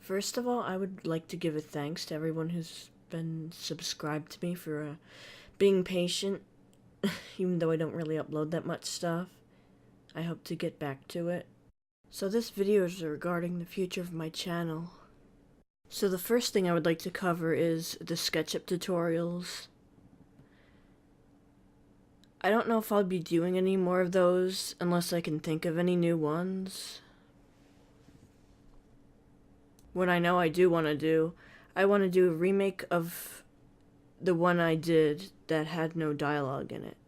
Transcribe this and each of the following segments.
First of all, I would like to give a thanks to everyone who's been subscribed to me for being patient, even though I don't really upload that much stuff. I hope to get back to it. So this video is regarding the future of my channel. So the first thing I would like to cover is the Sketchup tutorials. I don't know if I'll be doing any more of those unless I can think of any new ones. What I know I do want to do, I want to do a remake of the one I did that had no dialogue in it.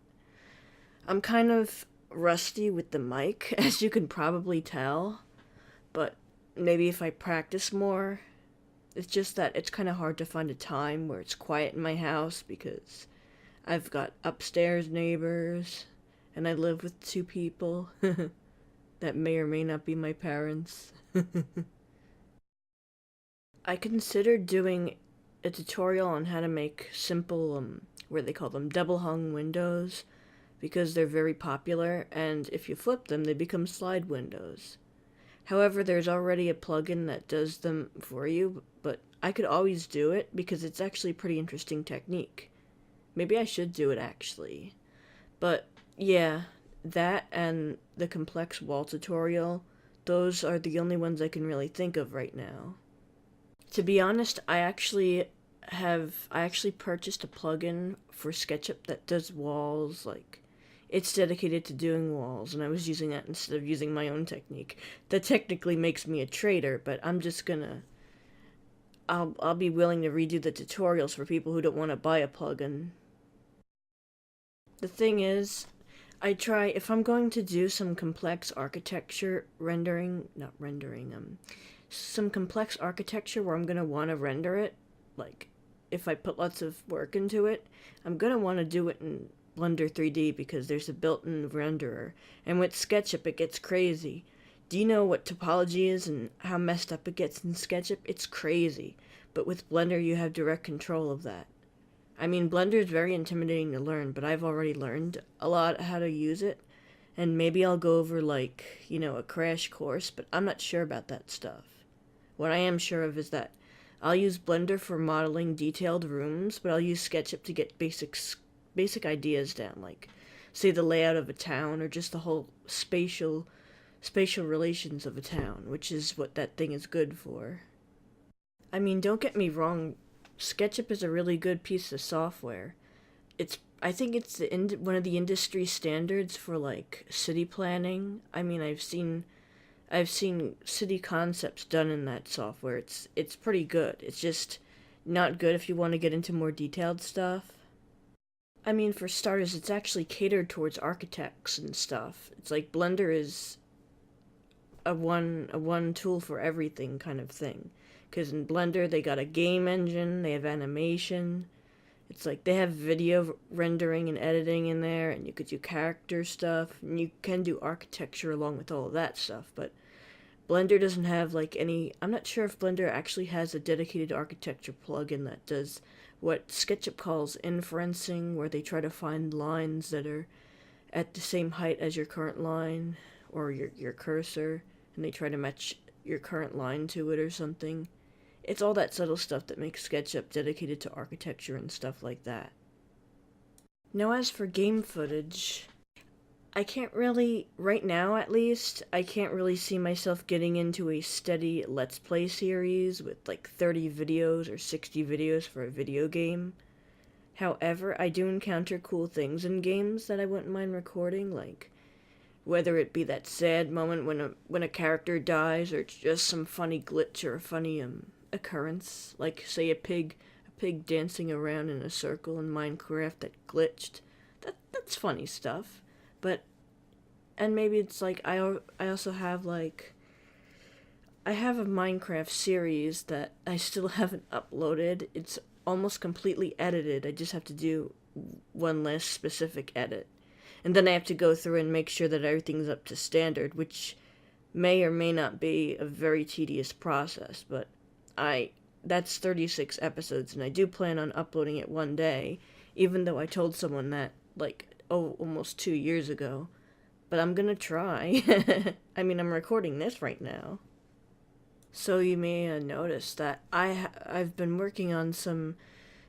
I'm kind of rusty with the mic, as you can probably tell, but maybe if I practice more. It's just that it's kind of hard to find a time where it's quiet in my house because I've got upstairs neighbors and I live with 2 people that may or may not be my parents. I considered doing a tutorial on how to make simple, where they call them double hung windows, because they're very popular, and if you flip them, they become slide windows. However, there's already a plugin that does them for you, but I could always do it because it's actually a pretty interesting technique. Maybe I should do it, actually. But, yeah, that and the complex wall tutorial, those are the only ones I can really think of right now. To be honest, I actually purchased a plugin for Sketchup that does walls. Like, it's dedicated to doing walls, and I was using that instead of using my own technique. That technically makes me a traitor, but I'm just gonna... I'll be willing to redo the tutorials for people who don't want to buy a plugin. The thing is, if I'm going to do some complex architecture some complex architecture where I'm going to want to render it, like, if I put lots of work into it, I'm going to want to do it in Blender 3D because there's a built-in renderer, and with Sketchup it gets crazy. Do you know what topology is and how messed up it gets in Sketchup? It's crazy, but with Blender you have direct control of that. I mean, Blender is very intimidating to learn, but I've already learned a lot how to use it, and maybe I'll go over, like, a crash course, but I'm not sure about that stuff. What I am sure of is that I'll use Blender for modeling detailed rooms, but I'll use SketchUp to get basic ideas down, like, say, the layout of a town, or just the whole spatial relations of a town, which is what that thing is good for. I mean, don't get me wrong, SketchUp is a really good piece of software. I think it's one of the industry standards for, like, city planning. I mean, I've seen city concepts done in that software. It's pretty good. It's just not good if you want to get into more detailed stuff. I mean, for starters, it's actually catered towards architects and stuff. It's like Blender is a one tool for everything kind of thing. Because in Blender, they got a game engine, they have animation. It's like they have video rendering and editing in there, and you could do character stuff, and you can do architecture along with all of that stuff, but Blender doesn't have, like, any... I'm not sure if Blender actually has a dedicated architecture plugin that does what SketchUp calls inferencing, where they try to find lines that are at the same height as your current line, or your cursor, and they try to match your current line to it or something. It's all that subtle stuff that makes SketchUp dedicated to architecture and stuff like that. Now, as for game footage, I can't really, right now at least, I can't really see myself getting into a steady Let's Play series with like 30 videos or 60 videos for a video game. However, I do encounter cool things in games that I wouldn't mind recording, like whether it be that sad moment when a character dies, or it's just some funny glitch or a funny occurrence, like, say, a pig dancing around in a circle in Minecraft that glitched. That's funny stuff. But, and maybe it's like, I also have, like, I have a Minecraft series that I still haven't uploaded. It's almost completely edited. I just have to do one last specific edit. And then I have to go through and make sure that everything's up to standard, which may or may not be a very tedious process, but that's 36 episodes, and I do plan on uploading it one day, even though I told someone that, like, almost 2 years ago. But I'm gonna try. I mean, I'm recording this right now. So you may notice that I've been working on some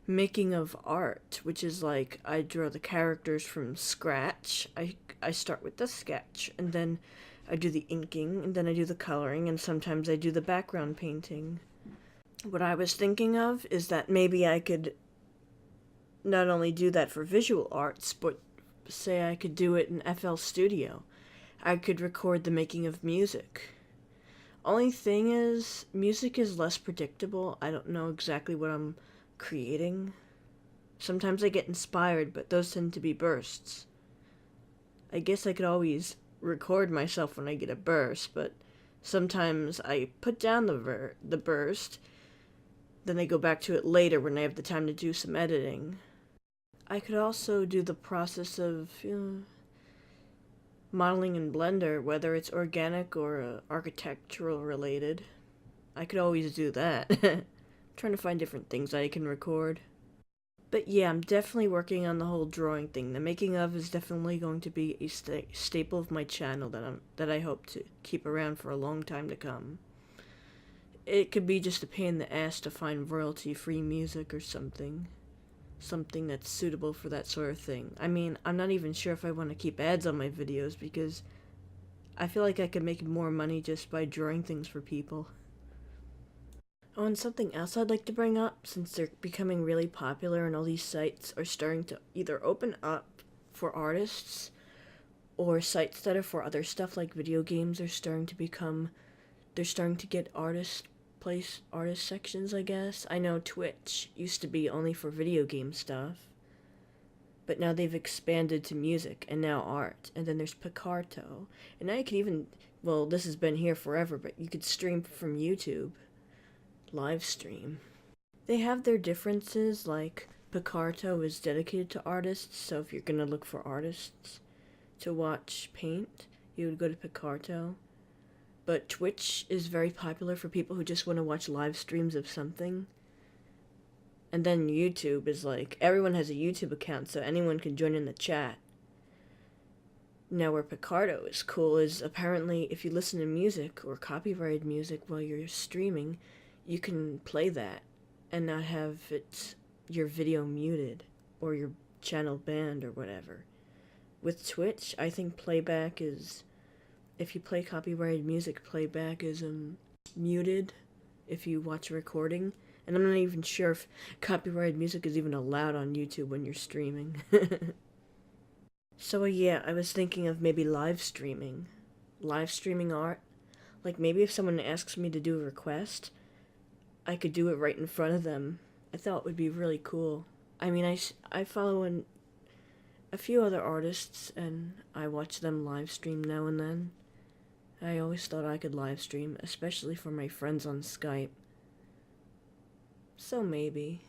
making of art, which is like I draw the characters from scratch. I start with the sketch, and then I do the inking, and then I do the coloring, and sometimes I do the background painting. What I was thinking of is that maybe I could not only do that for visual arts, but say I could do it in FL Studio. I could record the making of music. Only thing is, music is less predictable. I don't know exactly what I'm creating. Sometimes I get inspired, but those tend to be bursts. I guess I could always record myself when I get a burst, but sometimes I put down the burst, then I go back to it later when I have the time to do some editing. I could also do the process of modeling in Blender, whether it's organic or architectural related. I could always do that. I'm trying to find different things I can record. But yeah, I'm definitely working on the whole drawing thing. The making of is definitely going to be a staple of my channel that I hope to keep around for a long time to come. It could be just a pain in the ass to find royalty-free music or something. Something that's suitable for that sort of thing. I mean, I'm not even sure if I want to keep ads on my videos because I feel like I could make more money just by drawing things for people. Oh, and something else I'd like to bring up, since they're becoming really popular and all these sites are starting to either open up for artists or sites that are for other stuff like video games are starting to get artist sections, I guess. I know Twitch used to be only for video game stuff, but now they've expanded to music and now art. And then there's Picarto. And now you could even, well, this has been here forever, but you could stream from YouTube. Live stream. They have their differences, like Picarto is dedicated to artists, so if you're gonna look for artists to watch paint, you would go to Picarto. But Twitch is very popular for people who just want to watch live streams of something. And then YouTube is like, everyone has a YouTube account, so anyone can join in the chat. Now where Picarto is cool is apparently if you listen to music or copyrighted music while you're streaming, you can play that and not have your video muted or your channel banned or whatever. With Twitch, I think playback is, if you play copyrighted music, playback is muted if you watch a recording. And I'm not even sure if copyrighted music is even allowed on YouTube when you're streaming. So yeah, I was thinking of maybe live streaming art. Like maybe if someone asks me to do a request, I could do it right in front of them. I thought it would be really cool. I mean, I follow a few other artists, and I watch them live stream now and then. I always thought I could live stream, especially for my friends on Skype. So maybe.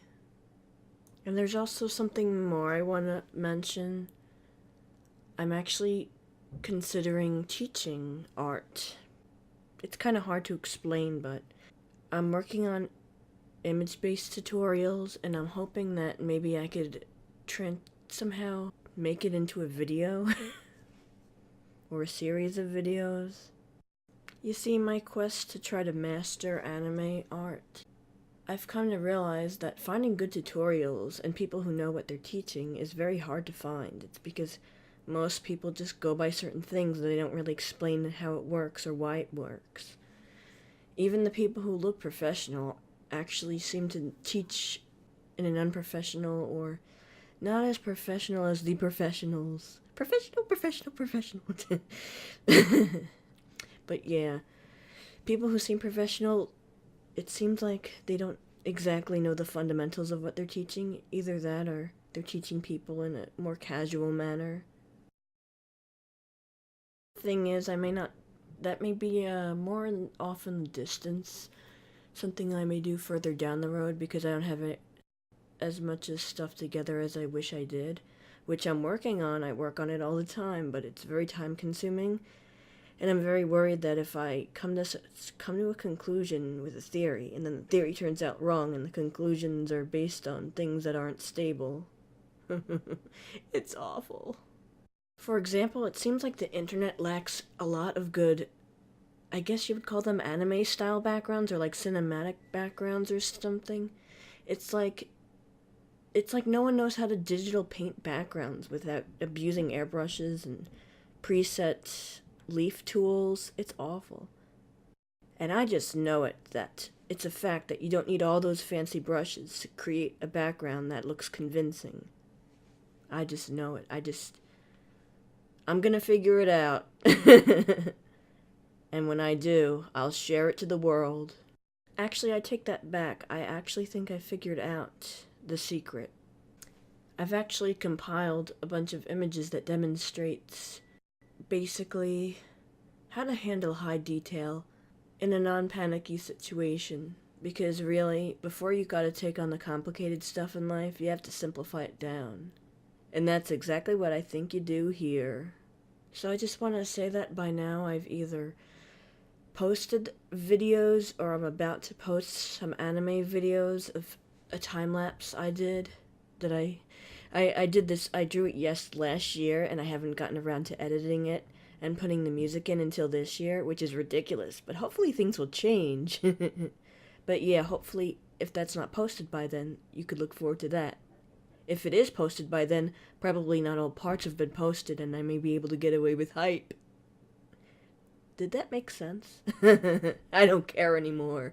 And there's also something more I want to mention. I'm actually considering teaching art. It's kind of hard to explain, but I'm working on image-based tutorials, and I'm hoping that maybe I could somehow make it into a video or a series of videos. You see, my quest to try to master anime art, I've come to realize that finding good tutorials and people who know what they're teaching is very hard to find. It's because most people just go by certain things and they don't really explain how it works or why it works. Even the people who look professional actually seem to teach in an unprofessional or not as professional as the professionals. Professional. But yeah, people who seem professional, it seems like they don't exactly know the fundamentals of what they're teaching. Either that or they're teaching people in a more casual manner. Thing is, that may be more off in the distance. Something I may do further down the road because I don't have as much stuff together as I wish I did. Which I'm working on. I work on it all the time, but it's very time consuming. And I'm very worried that if I come to a conclusion with a theory, and then the theory turns out wrong, and the conclusions are based on things that aren't stable. It's awful. For example, it seems like the internet lacks a lot of good I guess you would call them anime style backgrounds or like cinematic backgrounds or something. It's like it's like no one knows how to digital paint backgrounds without abusing airbrushes and preset leaf tools. It's awful. And I just know that it's a fact that you don't need all those fancy brushes to create a background that looks convincing. I just know it. I'm gonna figure it out. And when I do, I'll share it to the world. Actually, I take that back. I actually think I figured out the secret. I've actually compiled a bunch of images that demonstrates basically how to handle high detail in a non-panicky situation. Because really, before you gotta take on the complicated stuff in life, you have to simplify it down. And that's exactly what I think you do here. So I just want to say that by now I've either posted videos or I'm about to post some anime videos of a time lapse I did that I did this. I drew it last year and I haven't gotten around to editing it and putting the music in until this year, which is ridiculous, but hopefully things will change. But yeah, hopefully if that's not posted by then, you could look forward to that. If it is posted by then, probably not all parts have been posted and I may be able to get away with hype. Did that make sense? I don't care anymore.